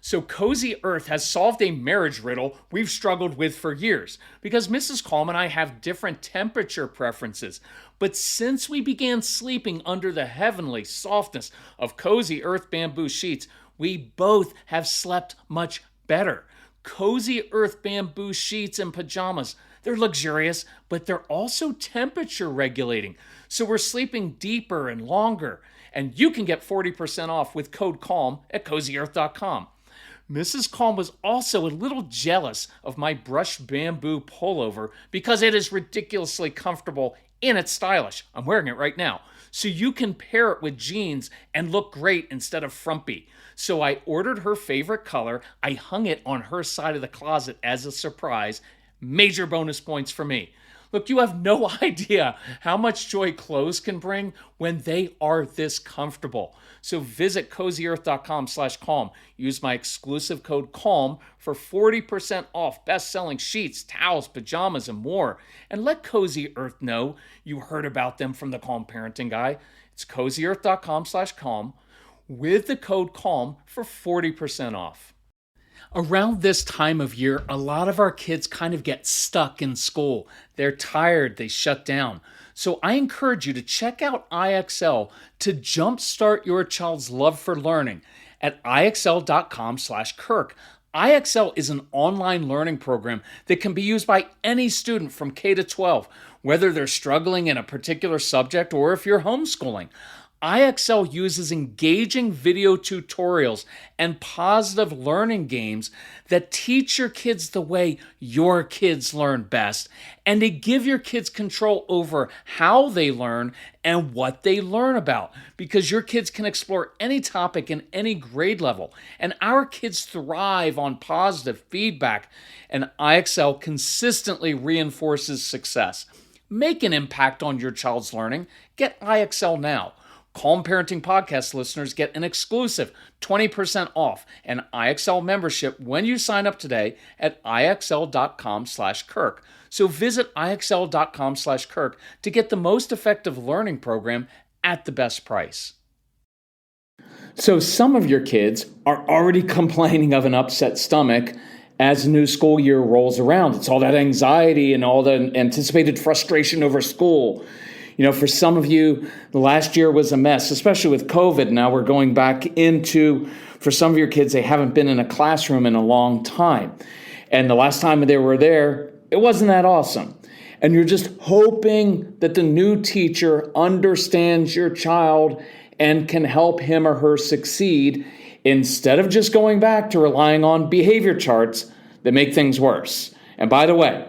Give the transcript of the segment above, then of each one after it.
So Cozy Earth has solved a marriage riddle we've struggled with for years because Mrs. Calm and I have different temperature preferences. But since we began sleeping under the heavenly softness of Cozy Earth bamboo sheets, we both have slept much better. Cozy Earth bamboo sheets and pajamas. They're luxurious, but they're also temperature regulating. So we're sleeping deeper and longer. And you can get 40% off with code CALM at CozyEarth.com. Mrs. Calm was also a little jealous of my brushed bamboo pullover because it is ridiculously comfortable and it's stylish. I'm wearing it right now. So you can pair it with jeans and look great instead of frumpy. So I ordered her favorite color. I hung it on her side of the closet as a surprise. Major bonus points for me. Look, you have no idea how much joy clothes can bring when they are this comfortable. So visit CozyEarth.com/calm. Use my exclusive code CALM for 40% off best-selling sheets, towels, pajamas, and more. And let Cozy Earth know you heard about them from the Calm Parenting Guy. It's CozyEarth.com/calm with the code CALM for 40% off. Around this time of year, a lot of our kids kind of get stuck in school. They're tired, they shut down. So I encourage you to check out IXL to jumpstart your child's love for learning at IXL.com/Kirk. IXL is an online learning program that can be used by any student from K to 12, whether they're struggling in a particular subject or if you're homeschooling. IXL uses engaging video tutorials and positive learning games that teach your kids the way your kids learn best and to give your kids control over how they learn and what they learn about, because your kids can explore any topic in any grade level. And our kids thrive on positive feedback, and IXL consistently reinforces success. Make an impact on your child's learning. Get IXL now. Calm Parenting Podcast listeners get an exclusive 20% off an IXL membership when you sign up today at IXL.com/Kirk. So visit IXL.com/Kirk to get the most effective learning program at the best price. So some of your kids are already complaining of an upset stomach as the new school year rolls around. It's all that anxiety and all the anticipated frustration over school. You know, for some of you, the last year was a mess, especially with COVID. Now we're going back into, for some of your kids, they haven't been in a classroom in a long time. And the last time they were there, it wasn't that awesome. And you're just hoping that the new teacher understands your child and can help him or her succeed instead of just going back to relying on behavior charts that make things worse. And by the way,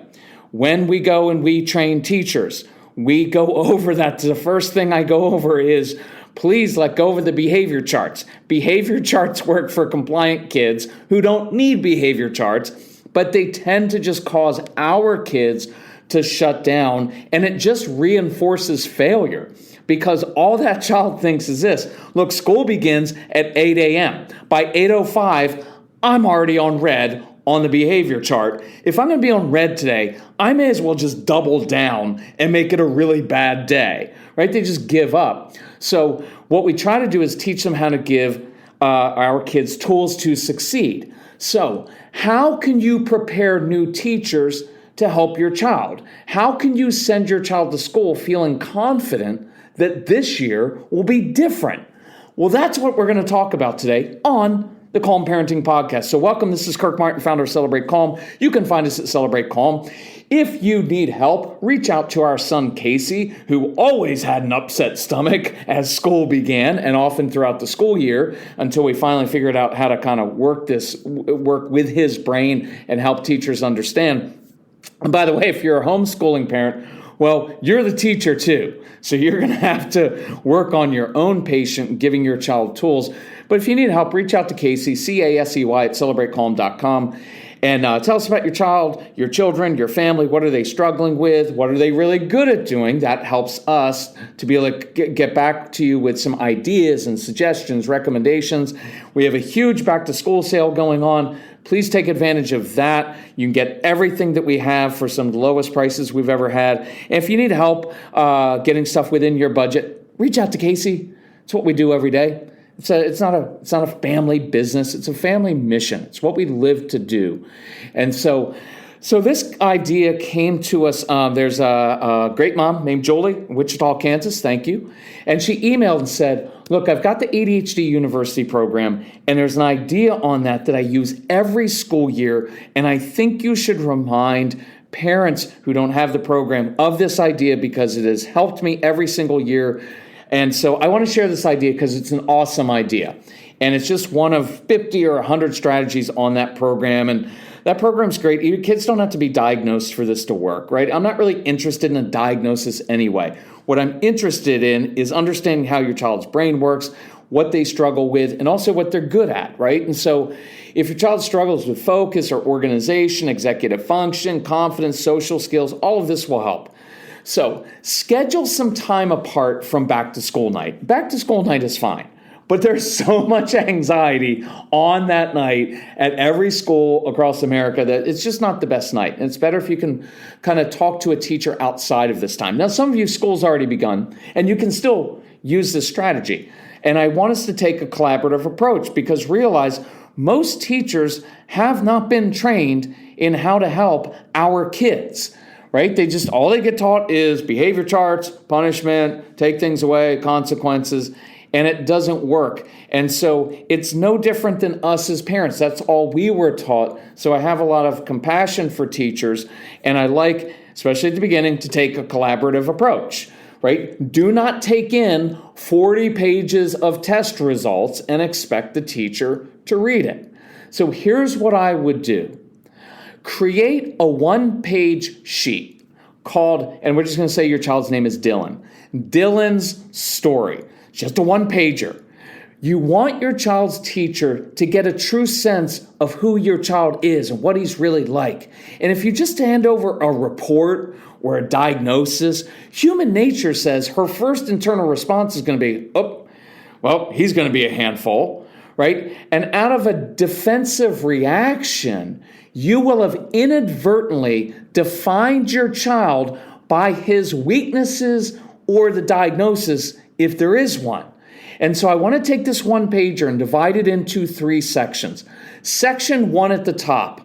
when we go and we train teachers, we go over that. The first thing I go over is, please let go of the behavior charts. Behavior charts work for compliant kids who don't need behavior charts, but they tend to just cause our kids to shut down, and it just reinforces failure because all that child thinks is this. Look, school begins at 8 a.m. By 8:05, I'm already on red on the behavior chart. If I'm going to be on red today, I may as well just double down and make it a really bad day, right? They just give up. So what we try to do is teach them how to give our kids tools to succeed. So how can you prepare new teachers to help your child? How can you send your child to school feeling confident that this year will be different? Well, that's what we're going to talk about today on the Calm Parenting Podcast. So welcome, this is Kirk Martin, founder of Celebrate Calm. You can find us at Celebrate Calm. If you need help, reach out to our son Casey, who always had an upset stomach as school began and often throughout the school year until we finally figured out how to kind of work with his brain and help teachers understand. And by the way, if you're a homeschooling parent, well, you're the teacher too. So you're going to have to work on your own patient, giving your child tools. But if you need help, reach out to Casey, CASEY at celebratecalm.com, and tell us about your child, your children, your family. What are they struggling with? What are they really good at doing? That helps us to be able to get back to you with some ideas and suggestions, recommendations. We have a huge back-to-school sale going on. Please take advantage of that. You can get everything that we have for some of the lowest prices we've ever had. And if you need help getting stuff within your budget, reach out to Casey. It's what we do every day. It's not a family business. It's a family mission. It's what we live to do. And so this idea came to us. There's a great mom named Jolie in Wichita, Kansas. Thank you. And she emailed and said, look, I've got the ADHD University program, and there's an idea on that I use every school year, and I think you should remind parents who don't have the program of this idea because it has helped me every single year. And so I want to share this idea because it's an awesome idea. And it's just one of 50 or 100 strategies on that program. And that program's great. Your kids don't have to be diagnosed for this to work, right? I'm not really interested in a diagnosis anyway. What I'm interested in is understanding how your child's brain works, what they struggle with, and also what they're good at, right? And so if your child struggles with focus or organization, executive function, confidence, social skills, all of this will help. So schedule some time apart from back to school night. Back to school night is fine, but there's so much anxiety on that night at every school across America that it's just not the best night. And it's better if you can kind of talk to a teacher outside of this time. Now, some of you, school's already begun, and you can still use this strategy. And I want us to take a collaborative approach because realize most teachers have not been trained in how to help our kids. Right? All they get taught is behavior charts, punishment, take things away, consequences, and it doesn't work. And so it's no different than us as parents. That's all we were taught. So I have a lot of compassion for teachers, and I like, especially at the beginning, to take a collaborative approach. Right? Do not take in 40 pages of test results and expect the teacher to read it. So here's what I would do. Create a one-page sheet called, and we're just going to say your child's name is Dylan. Dylan's story. Just a one-pager. You want your child's teacher to get a true sense of who your child is and what he's really like. And if you just hand over a report or a diagnosis, human nature says her first internal response is going to be, oh, well, he's going to be a handful, right? And out of a defensive reaction, you will have inadvertently defined your child by his weaknesses or the diagnosis, if there is one. And so I want to take this one pager and divide it into 3 sections. Section 1 at the top.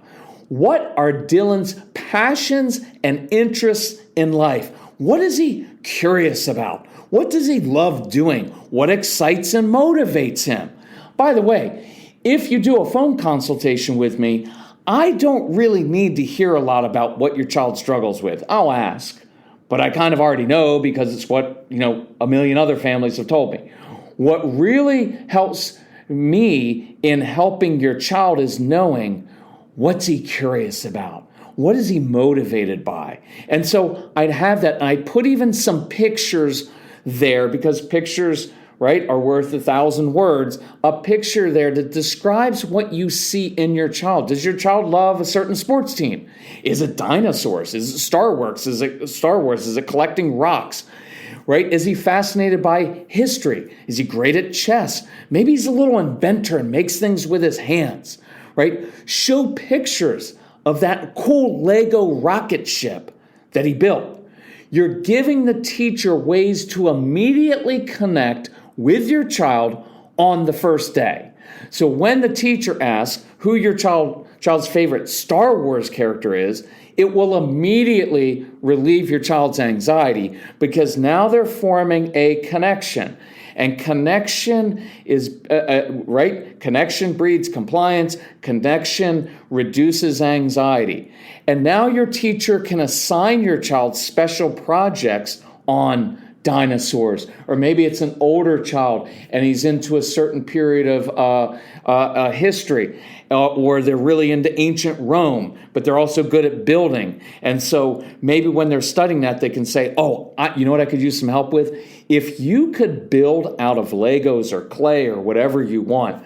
What are Dylan's passions and interests in life? What is he curious about? What does he love doing? What excites and motivates him? By the way, if you do a phone consultation with me, I don't really need to hear a lot about what your child struggles with. I'll ask, but I kind of already know because it's what, a million other families have told me. What really helps me in helping your child is knowing what's he curious about? What is he motivated by? And so I'd have that. And I'd put even some pictures there because pictures, right, are worth 1,000 words. A picture there that describes what you see in your child. Does your child love a certain sports team? Is it dinosaurs? Is it Star Wars? Is it collecting rocks? Right? Is he fascinated by history? Is he great at chess? Maybe he's a little inventor and makes things with his hands. Right? Show pictures of that cool Lego rocket ship that he built. You're giving the teacher ways to immediately connect with your child on the first day. So when the teacher asks who your child's favorite Star Wars character is, it will immediately relieve your child's anxiety because now they're forming a connection. And connection is, right? Connection breeds compliance. Connection reduces anxiety. And now your teacher can assign your child special projects on dinosaurs, or maybe it's an older child and he's into a certain period of history, or they're really into ancient Rome, but they're also good at building. And so maybe when they're studying that, they can say, you know what I could use some help with? If you could build out of Legos or clay or whatever you want,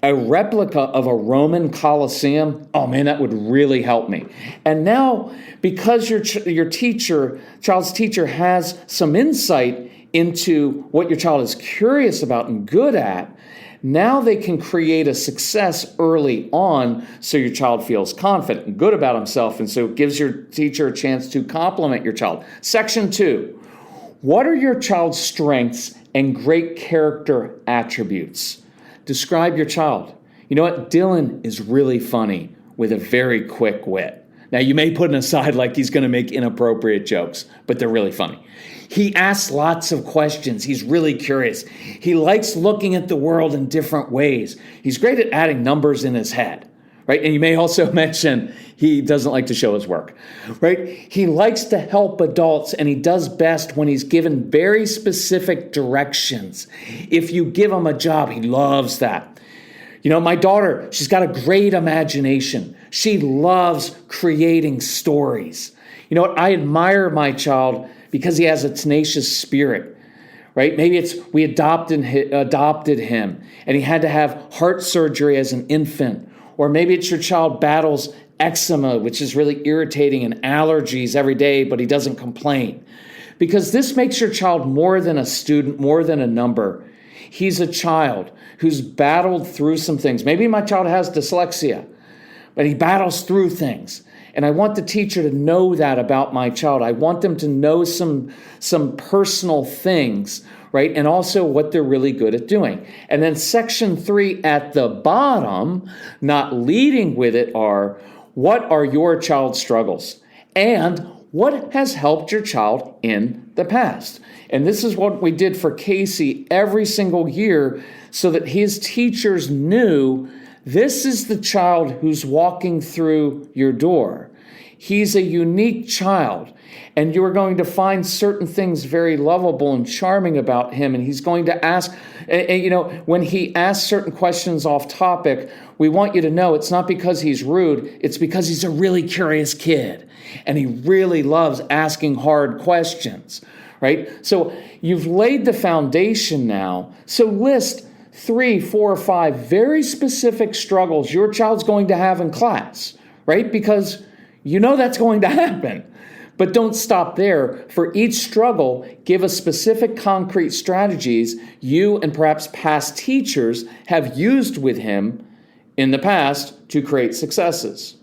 a replica of a Roman Colosseum, oh man, that would really help me. And now, because your child's teacher has some insight into what your child is curious about and good at, now they can create a success early on so your child feels confident and good about himself, and so it gives your teacher a chance to compliment your child. Section 2, What are your child's strengths and great character attributes? Describe your child. You know what? Dylan is really funny with a very quick wit. Now, you may put an aside like he's going to make inappropriate jokes, but they're really funny. He asks lots of questions. He's really curious. He likes looking at the world in different ways. He's great at adding numbers in his head, right? And you may also mention he doesn't like to show his work, right? He likes to help adults, and he does best when he's given very specific directions. If you give him a job, he loves that. You know, my daughter, she's got a great imagination. She loves creating stories. You know what? I admire my child because he has a tenacious spirit, right? Maybe it's we adopted him and he had to have heart surgery as an infant. Or maybe it's your child battles eczema, which is really irritating, and allergies every day, but he doesn't complain. Because this makes your child more than a student, more than a number. He's a child who's battled through some things. Maybe my child has dyslexia, but he battles through things. And I want the teacher to know that about my child. I want them to know some personal things, right? And also what they're really good at doing. And then section 3 at the bottom, not leading with it, are what are your child's struggles? And what has helped your child in the past? And this is what we did for Casey every single year so that his teachers knew this is the child who's walking through your door. He's a unique child, and you're going to find certain things very lovable and charming about him. And he's going to ask, when he asks certain questions off topic, we want you to know it's not because he's rude, it's because he's a really curious kid, and he really loves asking hard questions. Right? So you've laid the foundation now. So list 3, 4, or 5 very specific struggles your child's going to have in class, right? Because you know that's going to happen. But don't stop there. For each struggle, give us specific concrete strategies you and perhaps past teachers have used with him in the past to create successes.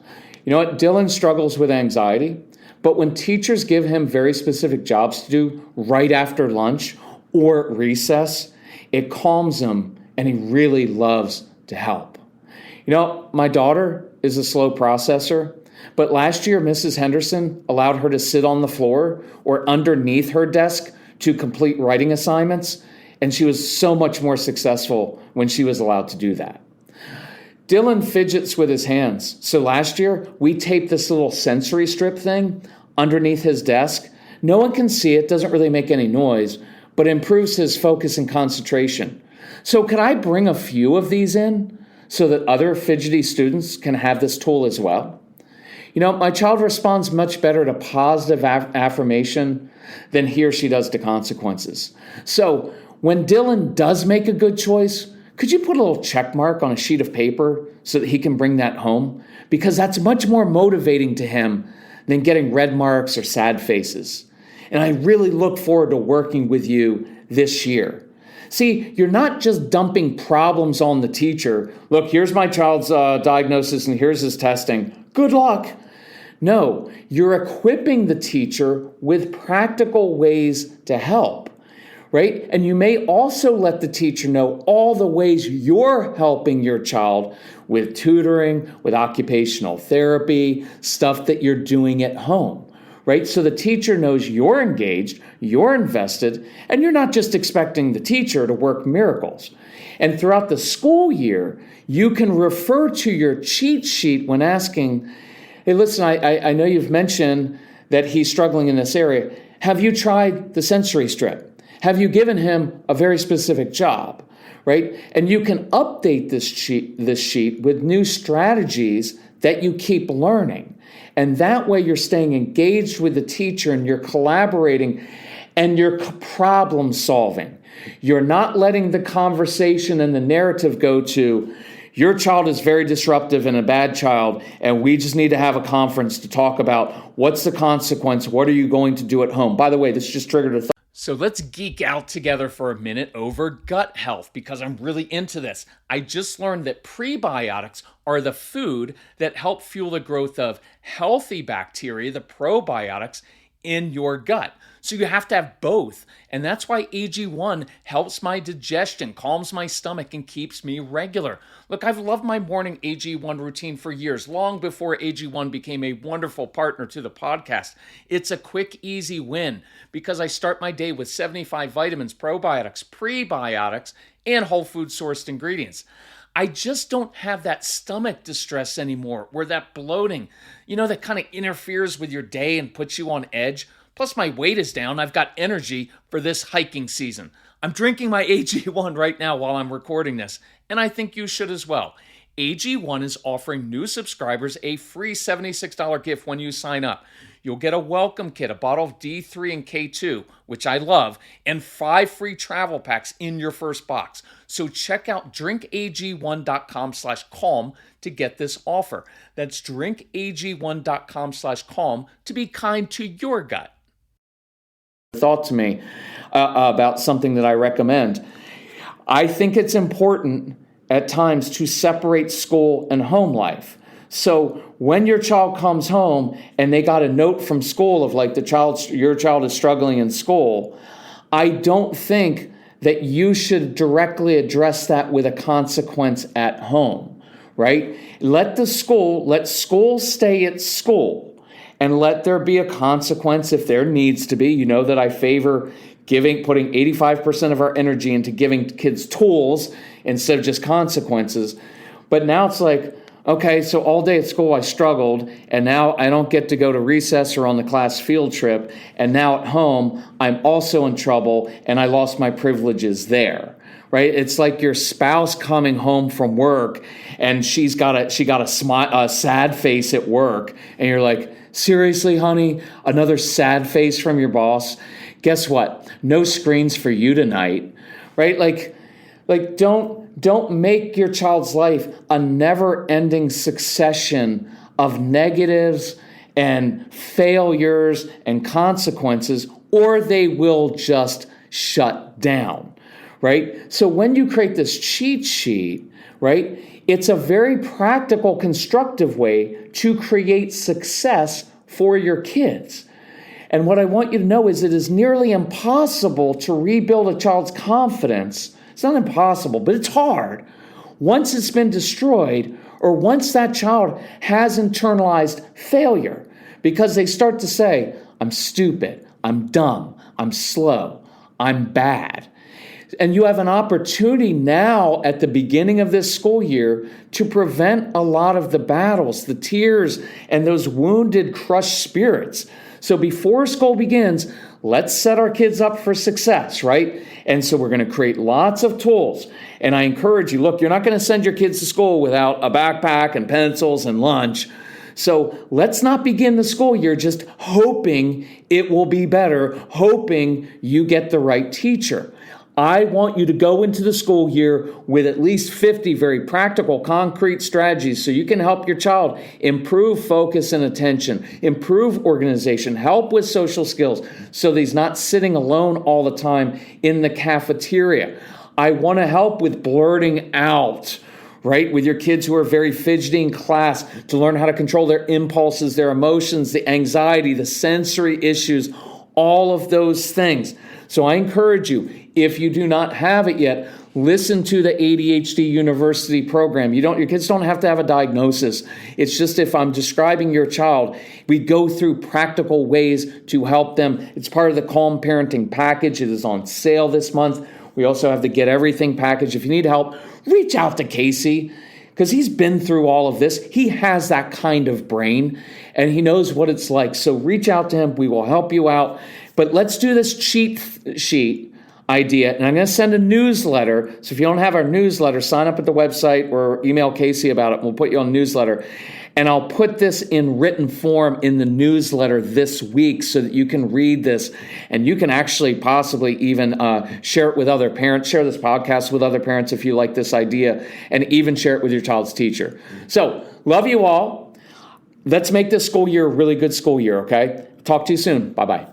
You know what? Dylan struggles with anxiety. But when teachers give him very specific jobs to do right after lunch or at recess, it calms him and he really loves to help. You know, my daughter is a slow processor, but last year Mrs. Henderson allowed her to sit on the floor or underneath her desk to complete writing assignments, and she was so much more successful when she was allowed to do that. Dylan fidgets with his hands. So last year, we taped this little sensory strip thing underneath his desk. No one can see it, doesn't really make any noise, but improves his focus and concentration. So could I bring a few of these in so that other fidgety students can have this tool as well? You know, my child responds much better to positive affirmation than he or she does to consequences. So when Dylan does make a good choice, could you put a little check mark on a sheet of paper so that he can bring that home? Because that's much more motivating to him than getting red marks or sad faces. And I really look forward to working with you this year. See, you're not just dumping problems on the teacher. Look, here's my child's diagnosis and here's his testing. Good luck. No, you're equipping the teacher with practical ways to help. Right? And you may also let the teacher know all the ways you're helping your child with tutoring, with occupational therapy, stuff that you're doing at home, right? So the teacher knows you're engaged, you're invested, and you're not just expecting the teacher to work miracles. And throughout the school year, you can refer to your cheat sheet when asking, hey, listen, I know you've mentioned that he's struggling in this area. Have you tried the sensory strip? Have you given him a very specific job, right? And you can update this sheet with new strategies that you keep learning. And that way you're staying engaged with the teacher and you're collaborating and you're problem solving. You're not letting the conversation and the narrative go to, your child is very disruptive and a bad child, and we just need to have a conference to talk about what's the consequence, what are you going to do at home? By the way, this just triggered a thought. So let's geek out together for a minute over gut health because I'm really into this. I just learned that prebiotics are the food that help fuel the growth of healthy bacteria, the probiotics, in your gut. So you have to have both. And that's why AG1 helps my digestion, calms my stomach, and keeps me regular. Look, I've loved my morning AG1 routine for years, long before AG1 became a wonderful partner to the podcast. It's a quick, easy win because I start my day with 75 vitamins, probiotics, prebiotics, and whole food sourced ingredients. I just don't have that stomach distress anymore, where that bloating, that kind of interferes with your day and puts you on edge. Plus, my weight is down. I've got energy for this hiking season. I'm drinking my AG1 right now while I'm recording this, and I think you should as well. AG1 is offering new subscribers a free $76 gift when you sign up. You'll get a welcome kit, a bottle of D3 and K2, which I love, and 5 free travel packs in your first box. So check out drinkag1.com/calm to get this offer. That's drinkag1.com/calm to be kind to your gut. Thought to me about something that I recommend. I think it's important at times to separate school and home life. So when your child comes home and they got a note from school of like your child is struggling in school, I don't think that you should directly address that with a consequence at home, right? Let school stay at school. And let there be a consequence if there needs to be. You know that I favor putting 85% of our energy into giving kids tools instead of just consequences. But now it's like, okay, so all day at school I struggled, and now I don't get to go to recess or on the class field trip, and now at home I'm also in trouble, and I lost my privileges there. Right? It's like your spouse coming home from work, and she got a sad face at work, and you're like, seriously, honey, another sad face from your boss? Guess what? No screens for you tonight, right? Like don't make your child's life a never-ending succession of negatives and failures and consequences, or they will just shut down, right? So when you create this cheat sheet, right, it's a very practical, constructive way to create success for your kids. And what I want you to know is it is nearly impossible to rebuild a child's confidence. It's not impossible, but it's hard. Once it's been destroyed, or once that child has internalized failure, because they start to say, I'm stupid, I'm dumb, I'm slow, I'm bad. And you have an opportunity now at the beginning of this school year to prevent a lot of the battles, the tears, and those wounded, crushed spirits. So before school begins, let's set our kids up for success, right? And so we're going to create lots of tools. And I encourage you, look, you're not going to send your kids to school without a backpack and pencils and lunch. So let's not begin the school year just hoping it will be better, hoping you get the right teacher. I want you to go into the school year with at least 50 very practical, concrete strategies so you can help your child improve focus and attention, improve organization, help with social skills so that he's not sitting alone all the time in the cafeteria. I want to help with blurting out, right, with your kids who are very fidgety in class to learn how to control their impulses, their emotions, the anxiety, the sensory issues, all of those things. So I encourage you, if you do not have it yet, listen to the ADHD University program. Your kids don't have to have a diagnosis. It's just if I'm describing your child, we go through practical ways to help them. It's part of the Calm Parenting package. It is on sale this month. We also have the Get Everything package. If you need help, reach out to Casey because he's been through all of this. He has that kind of brain and he knows what it's like. So reach out to him. We will help you out. But let's do this cheat sheet idea. And I'm going to send a newsletter. So if you don't have our newsletter, sign up at the website or email Casey about it. We'll put you on newsletter. And I'll put this in written form in the newsletter this week so that you can read this and you can actually possibly even share it with other parents, share this podcast with other parents if you like this idea, and even share it with your child's teacher. So love you all. Let's make this school year a really good school year, okay? Talk to you soon. Bye-bye.